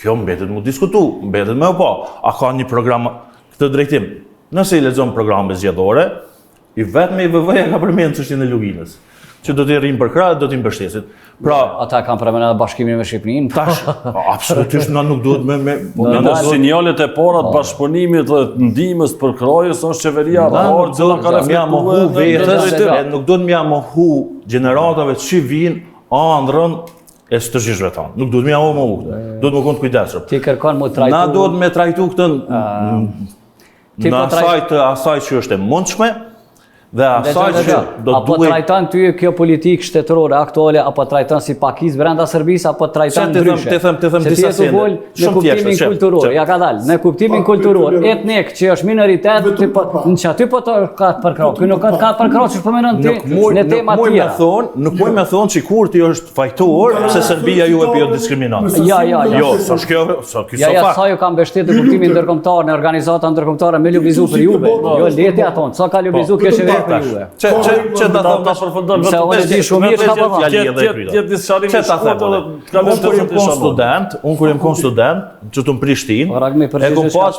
kjo mbetet mu diskutu, mbetet me pa. A ka një program këtë drejtim? Nëse i lexon programe zgjedhore, i vetëm IVV-ja ka përmend çështjen e luginës, që do t'i rrinë për krah, do t'i mbështesin. Pra, ata kanë përmendur edhe bashkimin me Shqipërinë. Tash, absolutisht na nuk duhet me sinjalet e para të bashkëpunimit dhe ndihmës për krajës është qeveria parë që ka reflektuar vetës, nuk duhet m'ja mohu gjeneratave që vinë ëndrrën e stërgjishve tanë. Nuk duhet m'ja mohu. Duhet më konë të kujdesshëm. Ti kërkon më trajtu. Na duhet me trajtu këtë në asaj që është e mundshme, dhe asaj që do duhet... Apo trajton ty kjo politikë shtetërore aktuale, apo trajton si pakisë brenda Serbisë, apo trajton ndryshe? Të them disa sende. Në kuptimin kulturor, ja ka dalë, në kuptimin kulturor, etnik që është minoritet, në që aty po të ka të përkrahë, kjo nuk ka të përkrahë që shpëmenon ti në tema tjera. Nuk muj me thonë që kur ti është fajtor se Serbia ju e bio diskriminat. Ja. Jo, sa kjo sa ju ka mbështetur kuptimin ndërkombëtar në organizata ndërkombëtare me lëvizu për juve. Jo leti aton, sa ka lëvizu kjo çeveri. Që ta përfundon se unë di shumë mirë çfarë po unë kur jam kon student, që të në Prishtinë, e kom pas